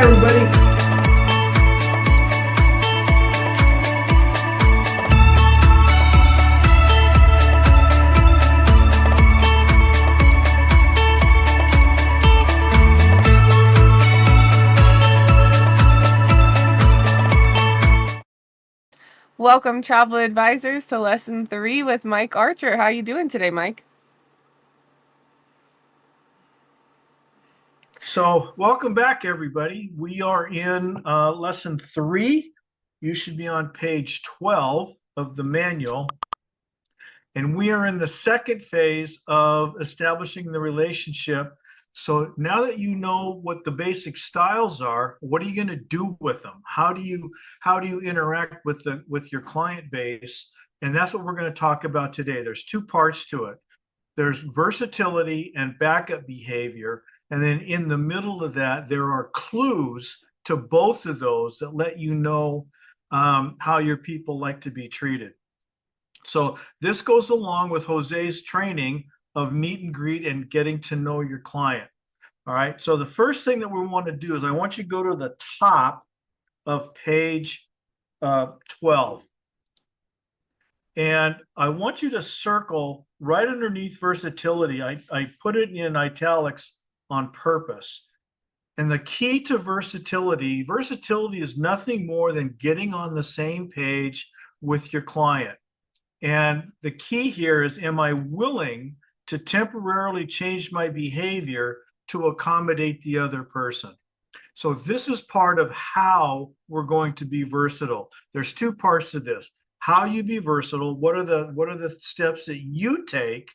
everybody. Welcome, travel advisors, to lesson 3 with Mike Archer. How you doing today, Mike? So welcome back, everybody. We are in lesson 3. You should be on page 12 of the manual. And we are in the second phase of establishing the relationship. So now that you know what the basic styles are, what are you going to do with them? How do you interact with your client base? And that's what we're going to talk about today. There's 2 parts to it. There's versatility and backup behavior. And then in the middle of that, there are clues to both of those that let you know how your people like to be treated. So this goes along with Jose's training of meet and greet and getting to know your client. All right. So the first thing that we want to do is I want you to go to the top of page 12. And I want you to circle right underneath versatility. I put it in italics on purpose. And the key to versatility is nothing more than getting on the same page with your client. And the key here is, am I willing to temporarily change my behavior to accommodate the other person? So this is part of how we're going to be versatile. There's 2 parts to this. How you be versatile, what are the steps that you take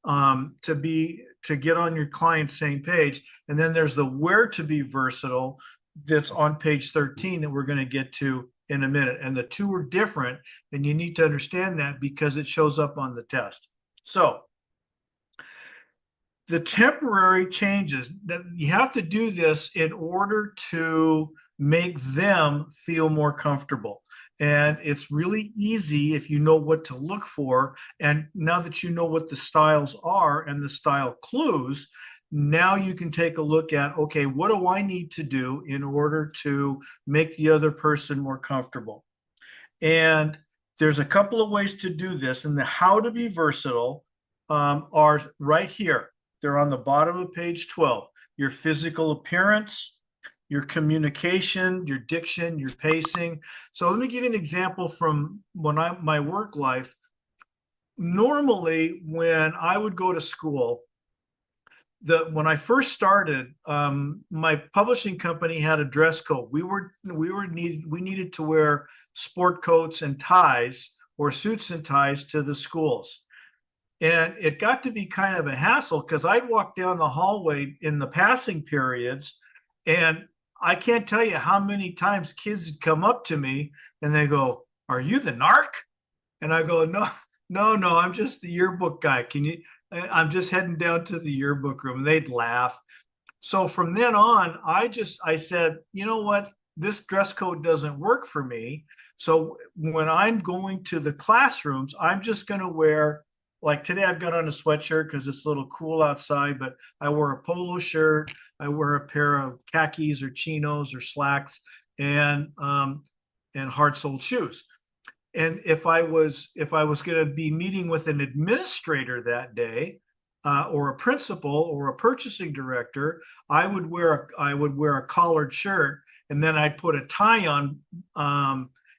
to get on your client's same page, and then there's the where to be versatile that's on page 13 that we're going to get to in a minute. And the 2 are different, and you need to understand that because it shows up on the test. So the temporary changes, that you have to do this in order to make them feel more comfortable. And it's really easy if you know what to look for. And now that you know what the styles are and the style clues, now you can take a look at, okay, what do I need to do in order to make the other person more comfortable? And there's a couple of ways to do this. And the how to be versatile are right here. They're on the bottom of page 12. Your physical appearance, your communication, your diction, your pacing. So let me give you an example from my work life. Normally, when I would go to school, when I first started, my publishing company had a dress code. We needed to wear sport coats and ties, or suits and ties, to the schools. And it got to be kind of a hassle because I'd walk down the hallway in the passing periods, and I can't tell you how many times kids would come up to me and they go, "Are you the narc?" And I go, no, I'm just the yearbook guy. I'm just heading down to the yearbook room. They'd laugh. So from then on, I said, you know what? This dress code doesn't work for me. So when I'm going to the classrooms, I'm just going to wear, like today I've got on a sweatshirt because it's a little cool outside, but I wear a polo shirt, I wear a pair of khakis or chinos or slacks, and hard-soled shoes. And if I was going to be meeting with an administrator that day, or a principal or a purchasing director, I would wear a collared shirt, and then I'd put a tie on.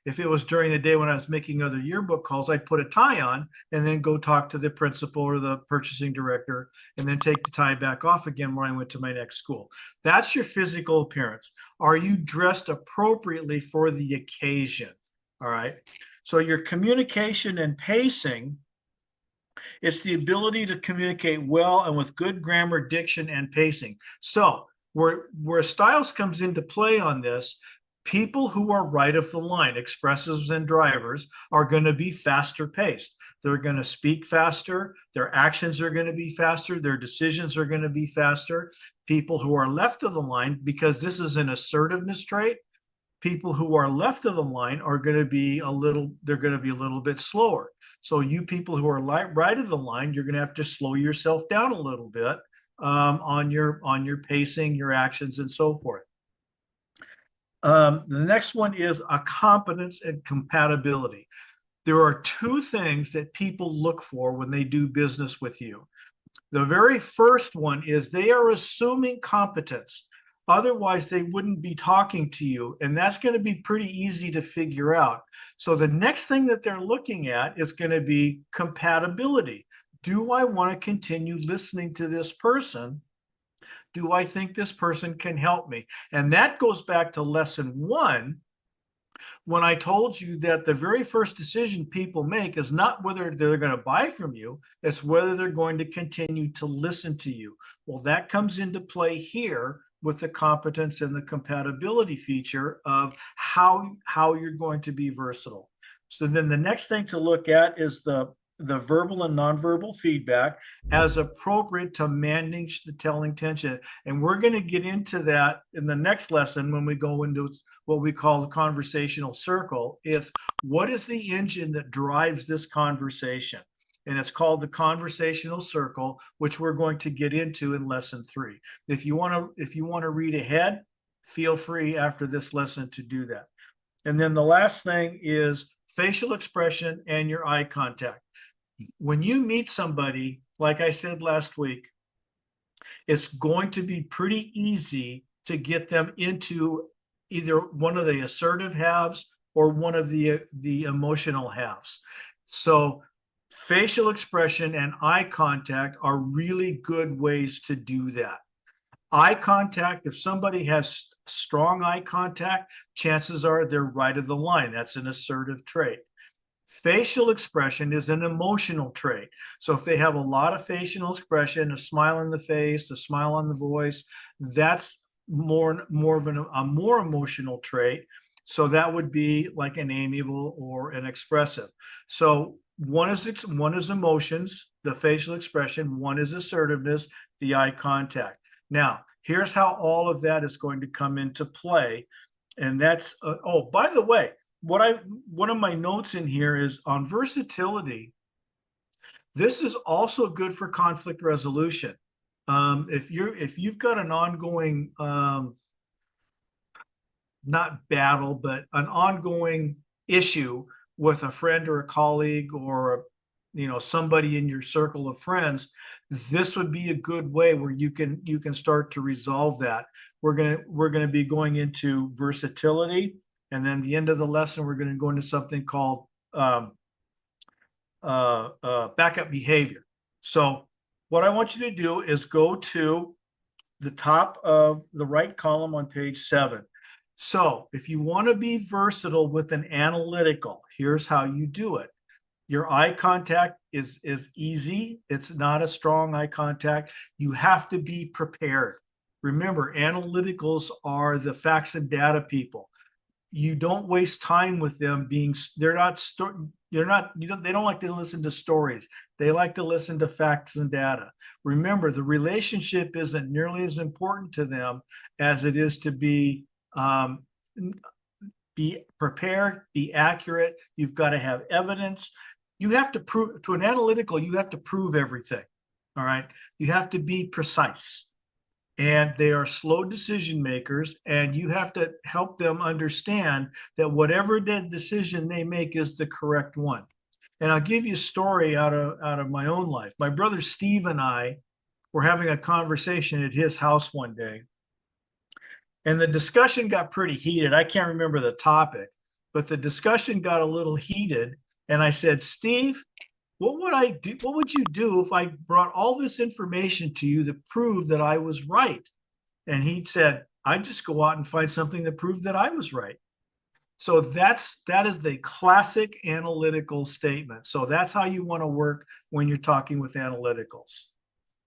If it was during the day when I was making other yearbook calls, I'd put a tie on and then go talk to the principal or the purchasing director, and then take the tie back off again when I went to my next school. That's your physical appearance. Are you dressed appropriately for the occasion? All right. So your communication and pacing, it's the ability to communicate well and with good grammar, diction, and pacing. So where styles comes into play on this, people who are right of the line, expressives and drivers, are going to be faster paced. They're going to speak faster. Their actions are going to be faster. Their decisions are going to be faster. People who are left of the line, because this is an assertiveness trait, people who are left of the line are going to be a little bit slower. So you people who are right of the line, you're going to have to slow yourself down a little bit on your pacing, your actions, and so forth. The next one is a competence and compatibility. There are two things that people look for when they do business with you. The very first one is they are assuming competence. Otherwise, they wouldn't be talking to you. And that's going to be pretty easy to figure out. So the next thing that they're looking at is going to be compatibility. Do I want to continue listening to this person? Do I think this person can help me? And that goes back to lesson one, when I told you that the very first decision people make is not whether they're going to buy from you, it's whether they're going to continue to listen to you. Well, that comes into play here with the competence and the compatibility feature of how you're going to be versatile. So then the next thing to look at is the verbal and nonverbal feedback as appropriate to manage the telling tension. And we're going to get into that in the next lesson when we go into what we call the conversational circle. Is what is the engine that drives this conversation? And it's called the conversational circle, which we're going to get into in lesson 3. If you want to read ahead, feel free after this lesson to do that. And then the last thing is facial expression and your eye contact. When you meet somebody, like I said last week, it's going to be pretty easy to get them into either one of the assertive halves or one of the emotional halves. So facial expression and eye contact are really good ways to do that. Eye contact, if somebody has strong eye contact, chances are they're right of the line. That's an assertive trait. Facial expression is an emotional trait. So if they have a lot of facial expression, a smile on the face, a smile on the voice, that's more of a more emotional trait. So that would be like an amiable or an expressive. So one is emotions, the facial expression, one is assertiveness, the eye contact. Now, here's how all of that is going to come into play. And that's, oh, by the way, one of my notes in here is on versatility. This is also good for conflict resolution. If you've got an ongoing, not battle, but an ongoing issue with a friend or a colleague or somebody in your circle of friends, this would be a good way where you can start to resolve that. We're gonna be going into versatility. And then the end of the lesson, we're going to go into something called backup behavior. So what I want you to do is go to the top of the right column on page 7. So if you want to be versatile with an analytical, here's how you do it. Your eye contact is easy. It's not a strong eye contact. You have to be prepared. Remember, analyticals are the facts and data people. You don't waste time with them they don't like to listen to stories. They like to listen to facts and data. Remember, the relationship isn't nearly as important to them as it is to be prepared, be accurate. You've got to have evidence. You have to prove to an analytical, you have to prove everything. All right. You have to be precise. And they are slow decision makers, and you have to help them understand that whatever the decision they make is the correct one. And I'll give you a story out of my own life. My brother Steve and I were having a conversation at his house one day, and the discussion got pretty heated. I can't remember the topic, but the discussion got a little heated. And I said, Steve, what would you do if I brought all this information to you to prove that I was right? And he said, I'd just go out and find something that proved that I was right. So that is the classic analytical statement. So that's how you want to work when you're talking with analyticals.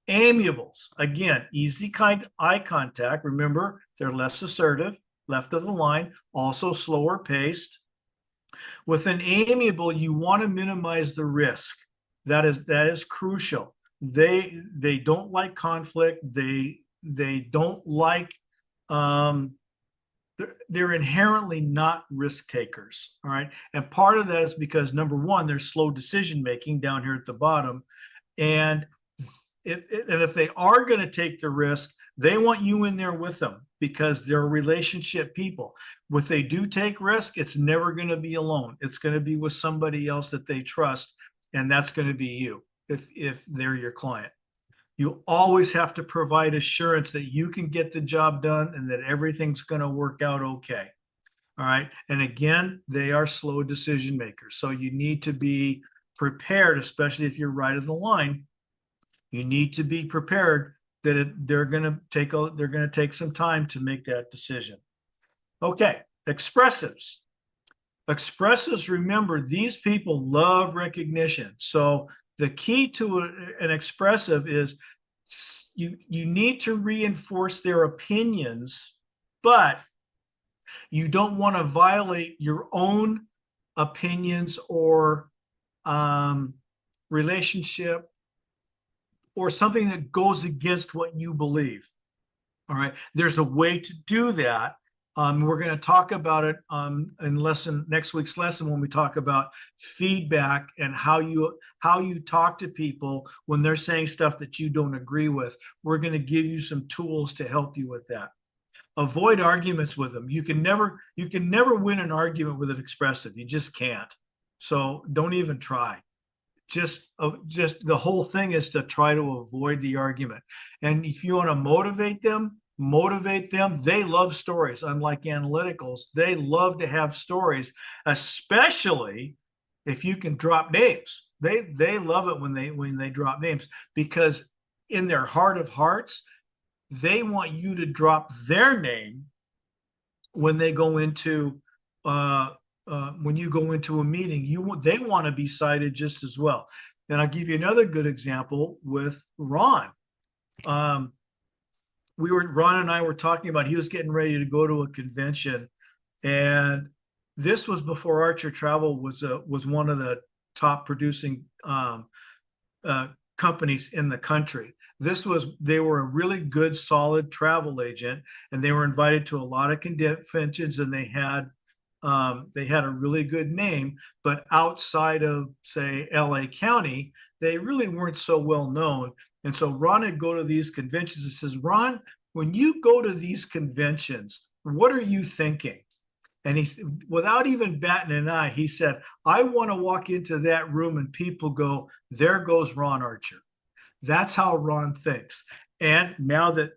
Amiables, again, easy kind eye contact. Remember, they're less assertive, left of the line, also slower paced. With an amiable, you want to minimize the risk. That is crucial. They don't like conflict. They don't like. They're inherently not risk takers. All right, and part of that is because number one, they're slow decision making down here at the bottom, and if they are going to take the risk, They want you in there with them because they're relationship people. If they do take risk, it's never going to be alone. It's going to be with somebody else that they trust, and that's going to be you if they're your client. You always have to provide assurance that you can get the job done and that everything's going to work out okay. All right. And again, they are slow decision makers. So you need to be prepared, especially if you're right of the line. You need to be prepared that they're going to take some time to make that decision. Okay. Expressives. Expressives, remember, these people love recognition. So the key to an expressive is you need to reinforce their opinions, but you don't want to violate your own opinions or relationship or something that goes against what you believe. All right. There's a way to do that. We're going to talk about it in next week's lesson when we talk about feedback and how you talk to people when they're saying stuff that you don't agree with. We're going to give you some tools to help you with that. Avoid arguments with them. You can never win an argument with an expressive. You just can't. So don't even try. Just the whole thing is to try to avoid the argument. And if you want to motivate them. They love stories. Unlike analyticals, they love to have stories, especially if you can drop names. They love it when they drop names, because in their heart of hearts, they want you to drop their name when they go into when you go into a meeting. They want to be cited just as well. And I'll give you another good example with Ron. Ron and I were talking about, he was getting ready to go to a convention, and this was before Archer Travel was one of the top producing companies in the country. They were a really good, solid travel agent, and they were invited to a lot of conventions, and they had a really good name, but outside of, say, LA County, they really weren't so well known. And so Ron would go to these conventions and says, Ron, when you go to these conventions, what are you thinking? And without even batting an eye, he said, I want to walk into that room and people go, there goes Ron Archer. That's how Ron thinks. And now that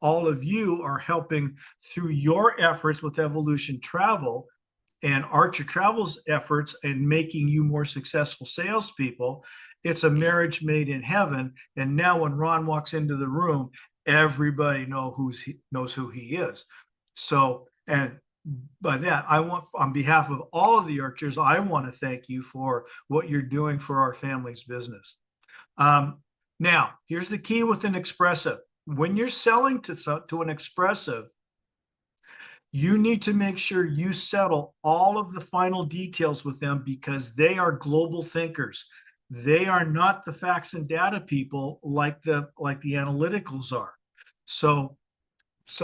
all of you are helping through your efforts with Evolution Travel and Archer Travel's efforts in making you more successful salespeople, it's a marriage made in heaven. And now when Ron walks into the room, everybody knows who he is. So, and by that, I want, on behalf of all of the Archers, I want to thank you for what you're doing for our family's business. Now, here's the key with an expressive. When you're selling to an expressive, you need to make sure you settle all of the final details with them, because they are global thinkers. They are not the facts and data people like the analyticals are. So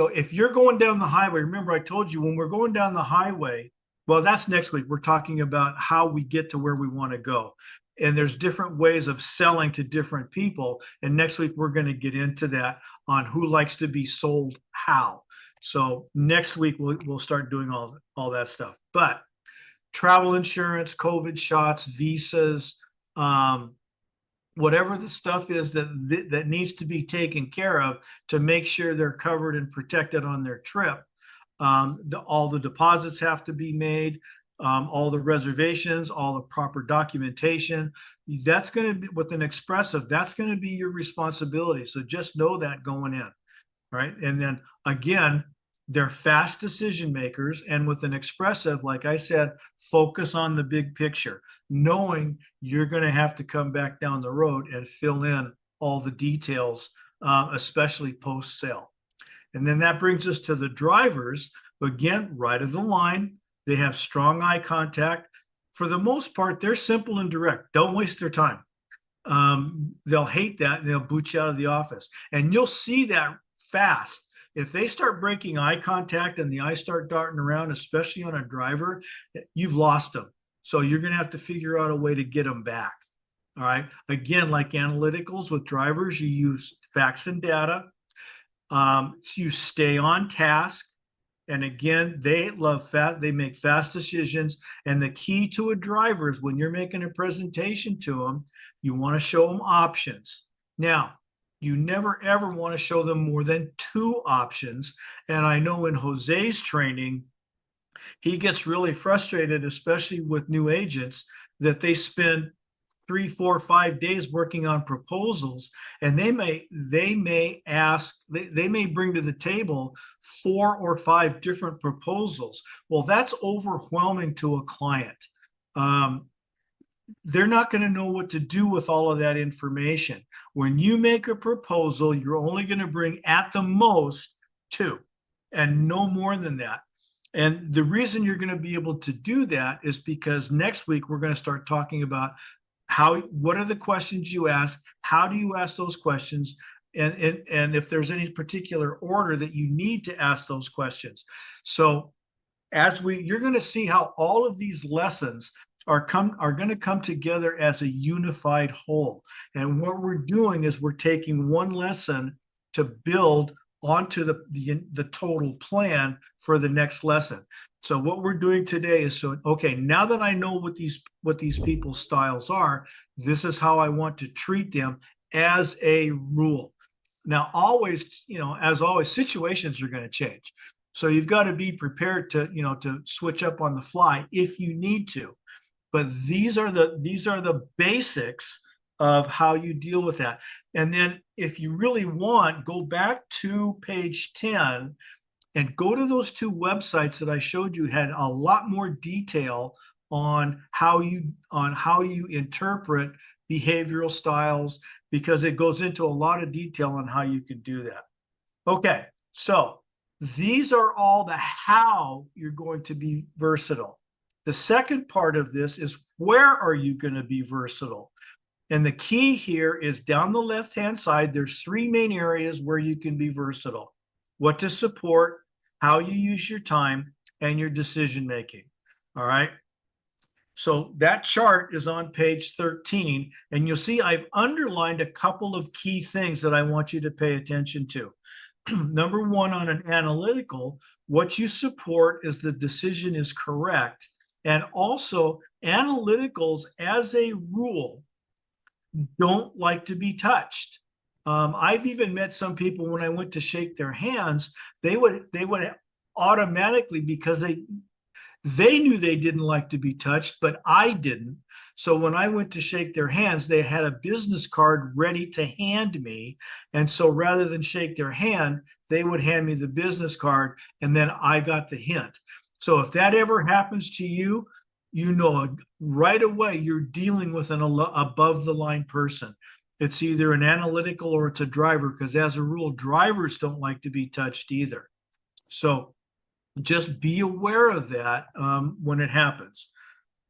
if you're going down the highway, remember I told you when we're going down the highway, well, that's next week. We're talking about how we get to where we want to go. And there's different ways of selling to different people. And next week, we're going to get into that on who likes to be sold how. So next week, we'll start doing all that stuff. But travel insurance, COVID shots, visas, whatever the stuff is that needs to be taken care of to make sure they're covered and protected on their trip. All the deposits have to be made. All the reservations, all the proper documentation. That's going to be with an expressive. That's going to be your responsibility. So just know that going in, right? And then again, they're fast decision makers. And with an expressive, like I said, focus on the big picture, knowing you're going to have to come back down the road and fill in all the details, especially post-sale. And then that brings us to the drivers. Again, right of the line. They have strong eye contact. For the most part, they're simple and direct. Don't waste their time. They'll hate that and they'll boot you out of the office. And you'll see that fast. If they start breaking eye contact and the eyes start darting around, especially on a driver, you've lost them. So you're going to have to figure out a way to get them back. All right. Again, like analyticals with drivers, you use facts and data. You stay on task. And again, they make fast decisions. And the key to a driver is when you're making a presentation to them, you want to show them options. Now, you never ever want to show them more than 2 options. And I know in Jose's training, he gets really frustrated, especially with new agents, that they spend 3, 4, 5 days working on proposals, and they may bring to the table 4 or 5 different proposals. Well, that's overwhelming to a client. They're not going to know what to do with all of that information. When you make a proposal, you're only going to bring at the most 2 and no more than that. And the reason you're going to be able to do that is because next week we're going to start talking about what are the questions you ask, how do you ask those questions, and if there's any particular order that you need to ask those questions. So you're going to see how all of these lessons are going to come together as a unified whole. And what we're doing is we're taking one lesson to build onto the total plan for the next lesson. So what we're doing today is, okay, now that I know what these people's styles are, this is how I want to treat them as a rule. Now, always, as always, situations are going to change. So you've got to be prepared to switch up on the fly if you need to. But these are the basics of how you deal with that. And then if you really want, go back to page 10 and go to those 2 websites that I showed you, had a lot more detail on how you interpret behavioral styles, because it goes into a lot of detail on how you can do that. Okay, so these are all the how you're going to be versatile. The second part of this is, where are you going to be versatile? And the key here is down the left-hand side, there's 3 main areas where you can be versatile: what to support, how you use your time, and your decision-making. All right. So that chart is on page 13, and you'll see I've underlined a couple of key things that I want you to pay attention to. Number 1, on an analytical, what you support is the decision is correct. And also, analyticals as a rule don't like to be touched. I've even met some people, when I went to shake their hands, they would automatically, because they knew they didn't like to be touched, but I didn't. So when I went to shake their hands, they had a business card ready to hand me. And so rather than shake their hand, they would hand me the business card, and then I got the hint. So if that ever happens to you, right away you're dealing with an above the line person. It's either an analytical or it's a driver, because as a rule, drivers don't like to be touched either. So just be aware of that when it happens.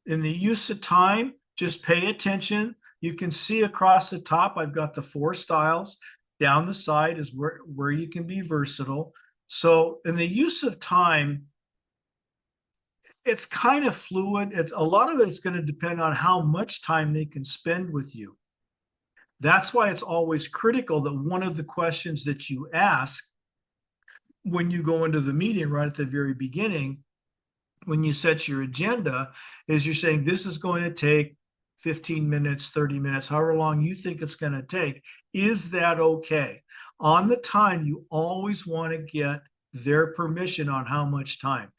In the use of time, just pay attention. You can see across the top, I've got the 4 styles. Down the side is where you can be versatile. So in the use of time, it's kind of fluid. A lot of it's going to depend on how much time they can spend with you. That's why it's always critical that one of the questions that you ask when you go into the meeting right at the very beginning, when you set your agenda, is you're saying this is going to take 15 minutes, 30 minutes, however long you think it's going to take. Is that okay? On the time, you always want to get their permission on how much time,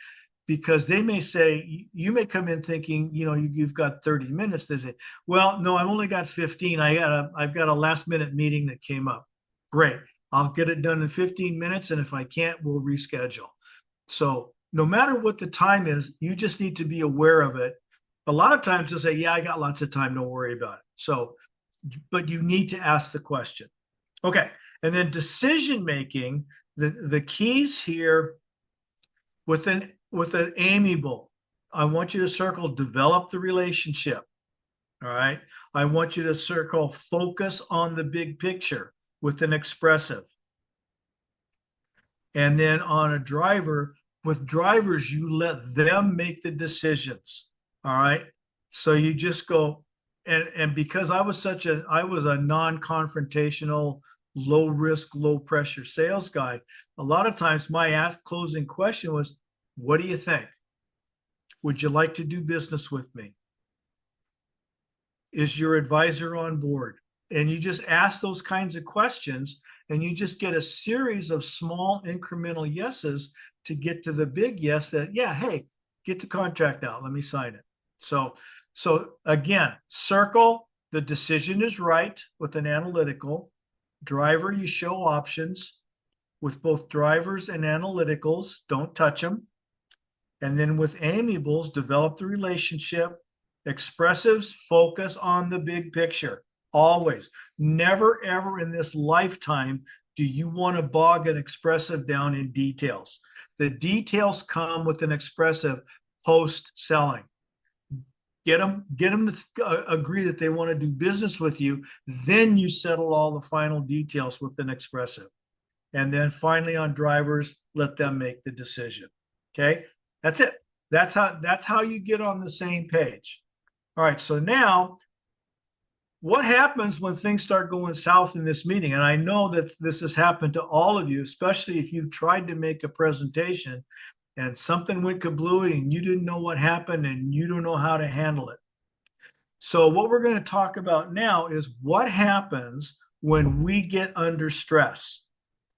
because they may say, you may come in thinking, you've got 30 minutes. They say, well, no, I've only got 15. I've got a last minute meeting that came up. Great. I'll get it done in 15 minutes. And if I can't, we'll reschedule. So no matter what the time is, you just need to be aware of it. A lot of times they'll say, yeah, I got lots of time. Don't worry about it. So, but you need to ask the question. Okay. And then decision-making, the keys here with an amiable, I want you to circle develop the relationship. All right. I want you to circle focus on the big picture with an expressive. And then on a driver, with drivers, you let them make the decisions. All right. So you just go, and because I was a non-confrontational, low risk, low pressure sales guy, a lot of times my closing question was, what do you think? Would you like to do business with me? Is your advisor on board? And you just ask those kinds of questions and you just get a series of small incremental yeses to get to the big yes that, yeah, hey, get the contract out. Let me sign it. So again, circle the decision is right with an analytical. Driver, you show options with both drivers and analyticals. Don't touch them. And then with amiables, develop the relationship. Expressives, focus on the big picture. Always. Never, ever in this lifetime do you want to bog an expressive down in details. The details come with an expressive post-selling. Get them to agree that they want to do business with you. Then you settle all the final details with an expressive. And then finally on drivers, let them make the decision. Okay, that's it. That's how you get on the same page. All right, so now what happens when things start going south in this meeting? And I know that this has happened to all of you, especially if you've tried to make a presentation and something went kablooey and you didn't know what happened and you don't know how to handle it. So what we're going to talk about now is what happens when we get under stress.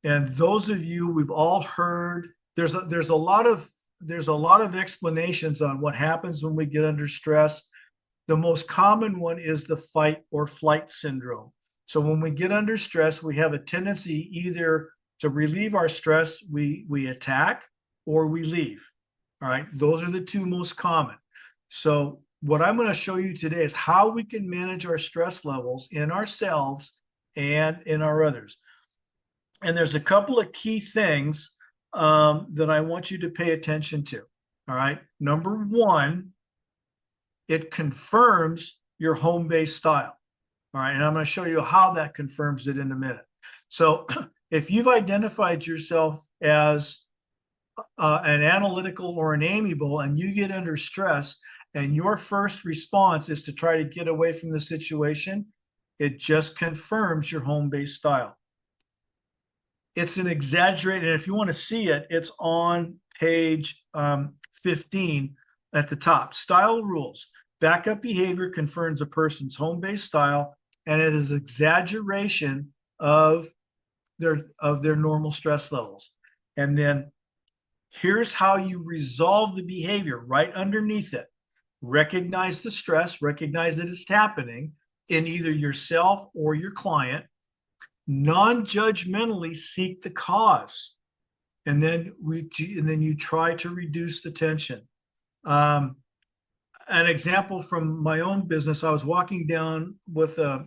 And those of you, we've all heard, there's a lot of explanations on what happens when we get under stress. The most common one is the fight or flight syndrome. So when we get under stress, we have a tendency either to relieve our stress, we attack, or we leave. All right, those are the two most common. So what I'm going to show you today is how we can manage our stress levels in ourselves and in our others. And there's a couple of key things that I want you to pay attention to. All right, number one, it confirms your home-based style. All right, and I'm going to show you how that confirms it in a minute. So if you've identified yourself as an analytical or an amiable and you get under stress and your first response is to try to get away from the situation, it just confirms your home-based style. It's an exaggerated, and if you want to see it, it's on page 15 at the top. Style rules. Backup behavior confirms a person's home-based style, and it is exaggeration of their normal stress levels. And then here's how you resolve the behavior right underneath it. Recognize the stress, recognize that it's happening in either yourself or your client. Non-judgmentally seek the cause, and then you try to reduce the tension. An example from my own business: I was walking down with a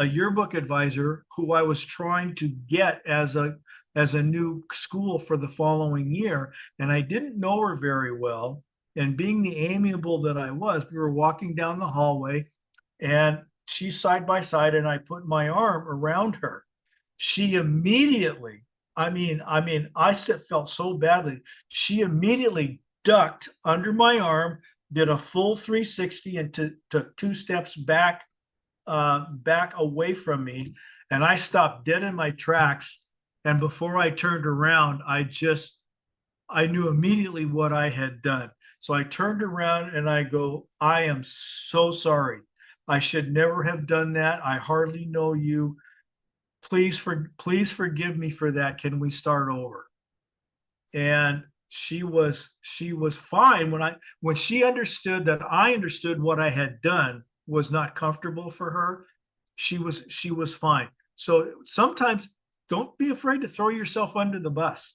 yearbook advisor who I was trying to get as a new school for the following year, and I didn't know her very well. And being the amiable that I was, we were walking down the hallway, and she's side by side, and I put my arm around her. She immediately, I felt so badly. She immediately ducked under my arm, did a full 360, and took 2 steps back away from me. And I stopped dead in my tracks. And before I turned around, I knew immediately what I had done. So I turned around and I go, I am so sorry. I should never have done that. I hardly know you. Please forgive me for that. Can we start over? And she was fine when she understood that I understood what I had done was not comfortable for her. She was fine. So sometimes don't be afraid to throw yourself under the bus.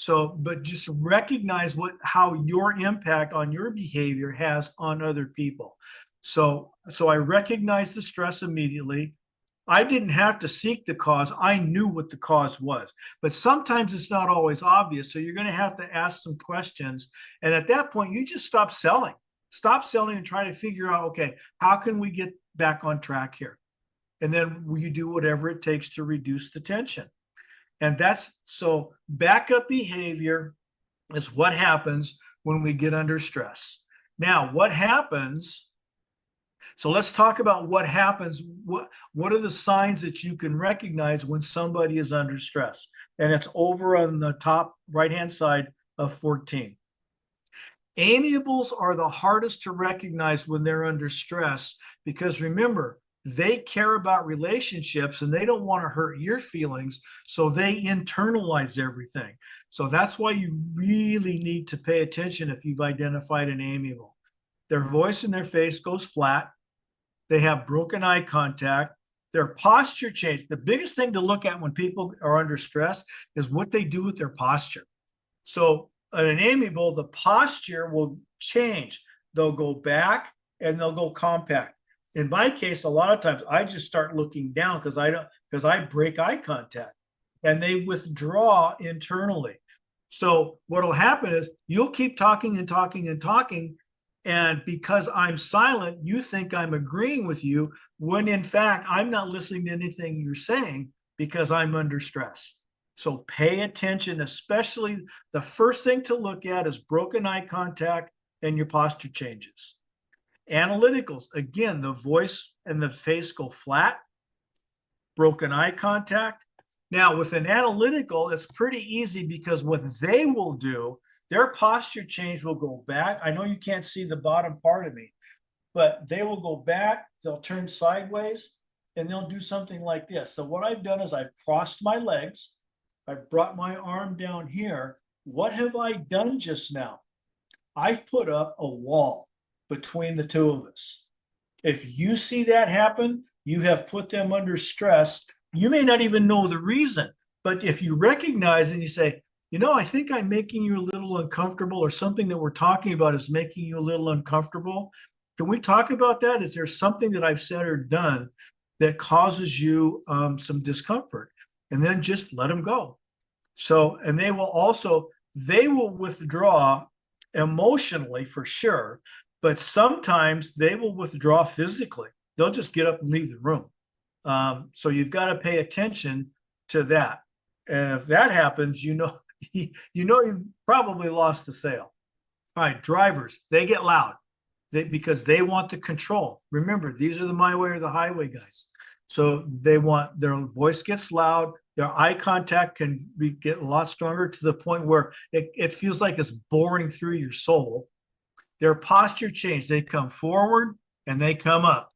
But just recognize how your impact on your behavior has on other people. So I recognized the stress immediately. I didn't have to seek the cause. I knew what the cause was. But sometimes it's not always obvious. So you're going to have to ask some questions. And at that point, you just stop selling. Stop selling and try to figure out, okay, how can we get back on track here? And then you do whatever it takes to reduce the tension. And so backup behavior is what happens when we get under stress. Now, what happens So let's talk about what happens. What are the signs that you can recognize when somebody is under stress? And it's over on the top right-hand side of 14. Amiables are the hardest to recognize when they're under stress because remember, they care about relationships and they don't want to hurt your feelings. So they internalize everything. So that's why you really need to pay attention if you've identified an amiable. Their voice and their face goes flat. They have broken eye contact. Their posture change. The biggest thing to look at when people are under stress is what they do with their posture. So an amiable, the posture will change. They'll go back and they'll go compact. In my case, a lot of times I just start looking down because I break eye contact and they withdraw internally. So what'll happen is you'll keep talking and talking and talking. And because I'm silent, you think I'm agreeing with you when in fact I'm not listening to anything you're saying because I'm under stress. So pay attention, especially the first thing to look at is broken eye contact and your posture changes. Analyticals, again, the voice and the face go flat, broken eye contact. Now, with an analytical, it's pretty easy because what they will do, their posture change will go back. I know you can't see the bottom part of me, but they will go back, they'll turn sideways, and they'll do something like this. So what I've done is I've crossed my legs, I've brought my arm down here. What have I done just now? I've put up a wall between the two of us. If you see that happen, you have put them under stress. You may not even know the reason, but if you recognize and you say, you know, I think I'm making you a little uncomfortable, or something that we're talking about is making you a little uncomfortable. Can we talk about that? Is there something that I've said or done that causes you some discomfort? And then just let them go. So, and they will withdraw emotionally for sure, but sometimes they will withdraw physically. They'll just get up and leave the room. So you've got to pay attention to that. And if that happens, you know you've probably lost the sale. All right, drivers, they get loud because they want the control. Remember, these are the my way or the highway guys. So they want their voice gets loud, their eye contact can get a lot stronger to the point where it feels like it's boring through your soul. Their posture change. They come forward and they come up.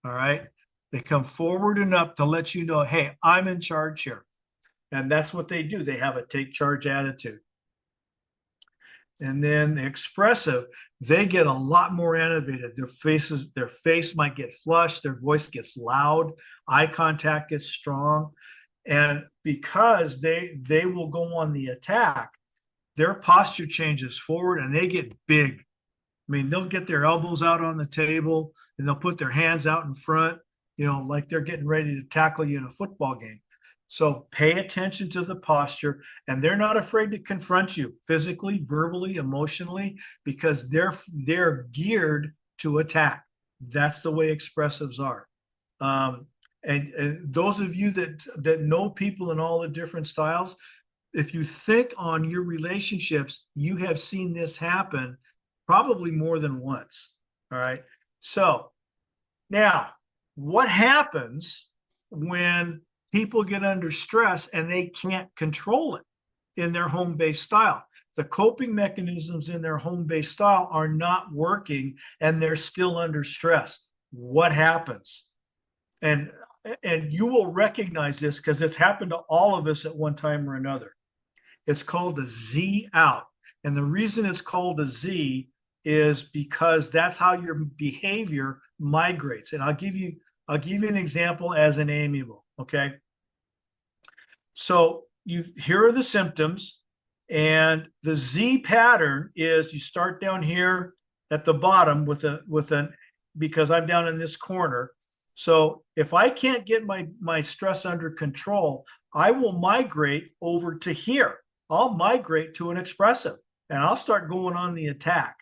All right. They come forward and up to let you know, hey, I'm in charge here. And that's what they do. They have a take charge attitude. And then the expressive, they get a lot more animated. Their face might get flushed, their voice gets loud, eye contact gets strong. And because they will go on the attack, their posture changes forward and they get big. I mean, they'll get their elbows out on the table and they'll put their hands out in front, you know, like they're getting ready to tackle you in a football game. So pay attention to the posture, and they're not afraid to confront you physically, verbally, emotionally, because they're geared to attack. That's the way expressives are. And those of you that know people in all the different styles, if you think on your relationships, you have seen this happen probably more than once. All right. So now, what happens when people get under stress and they can't control it in their home-based style? The coping mechanisms in their home-based style are not working and they're still under stress. What happens? And you will recognize this because it's happened to all of us at one time or another. It's called a Z out. And the reason it's called a Z is because that's how your behavior migrates. And I'll give you an example as an amiable. Okay. So here are the symptoms, and the Z pattern is you start down here at the bottom because I'm down in this corner. So if I can't get my stress under control, I will migrate over to here. I'll migrate to an expressive and I'll start going on the attack.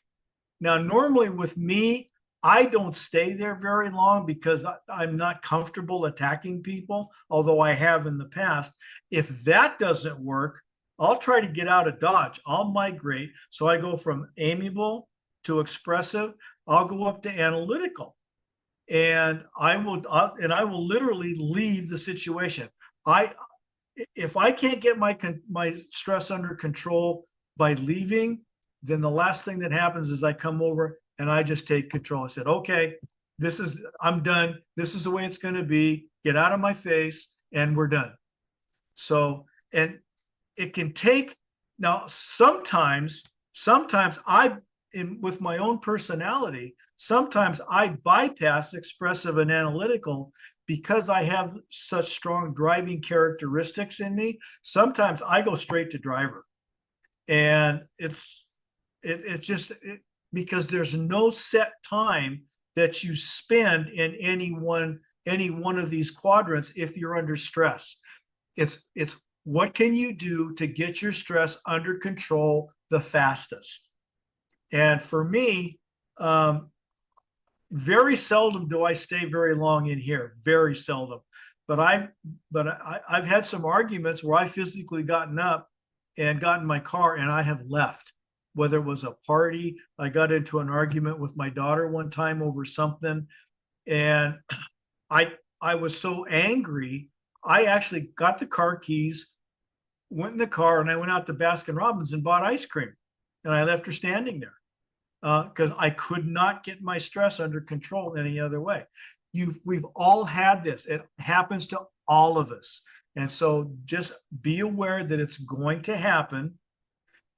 Now, normally with me, I don't stay there very long because I'm not comfortable attacking people, although I have in the past. If that doesn't work, I'll try to get out of Dodge. I'll migrate. So I go from amiable to expressive. I'll go up to analytical. and I will literally leave the situation. If I can't get my stress under control by leaving, then the last thing that happens is I come over and I just take control. I said, okay, I'm done. This is the way it's going to be. Get out of my face, and we're done. So, and it can take, now sometimes with my own personality, sometimes I bypass expressive and analytical because I have such strong driving characteristics in me. Sometimes I go straight to driver, and it's just because there's no set time that you spend in any one of these quadrants if you're under stress. It's what can you do to get your stress under control the fastest? And for me, very seldom do I stay very long in here, very seldom. But I've had some arguments where I physically gotten up and got in my car and I have left. Whether it was a party, I got into an argument with my daughter one time over something, and I was so angry, I actually got the car keys, went in the car, and I went out to Baskin Robbins and bought ice cream, and I left her standing there because I could not get my stress under control any other way. We've all had this. It happens to all of us. And so just be aware that it's going to happen,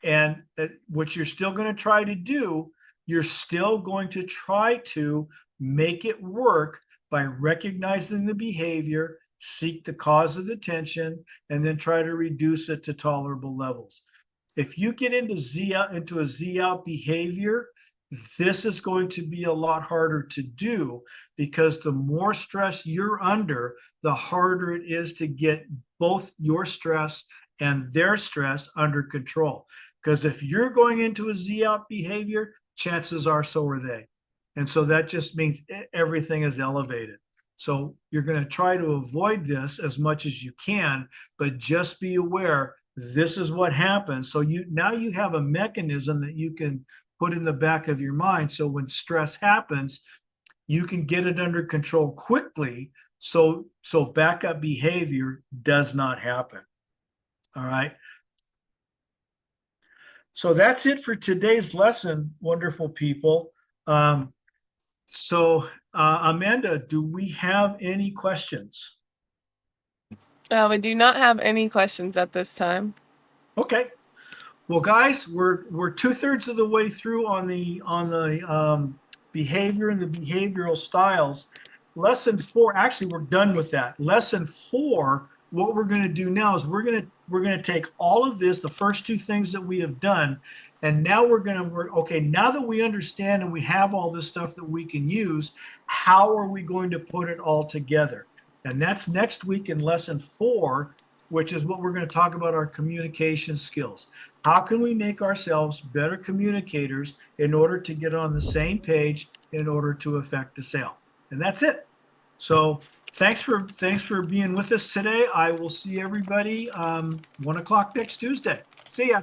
and that what you're still going to try to do, you're still going to try to make it work by recognizing the behavior, seek the cause of the tension, and then try to reduce it to tolerable levels. If you get into a Z out behavior, this is going to be a lot harder to do, because the more stress you're under, the harder it is to get both your stress and their stress under control. Because if you're going into a Z out behavior, chances are so are they. And so that just means everything is elevated. So you're going to try to avoid this as much as you can, but just be aware this is what happens. So now you have a mechanism that you can put in the back of your mind. So when stress happens, you can get it under control quickly. So backup behavior does not happen. All right. So that's it for today's lesson, wonderful people. Amanda, do we have any questions? We do not have any questions at this time. Okay. Well, guys, we're 2/3 of the way through on the behavior and the behavioral styles. Lesson 4, actually, we're done with that. Lesson 4, what we're going to do now is we're going to take all of this, the first 2 things that we have done, and now we're going to work. Okay, now that we understand and we have all this stuff that we can use, how are we going to put it all together? And that's next week in lesson 4, which is what we're going to talk about, our communication skills. How can we make ourselves better communicators in order to get on the same page in order to affect the sale? And that's it. So thanks for being with us today. I will see everybody 1 o'clock next Tuesday. See ya.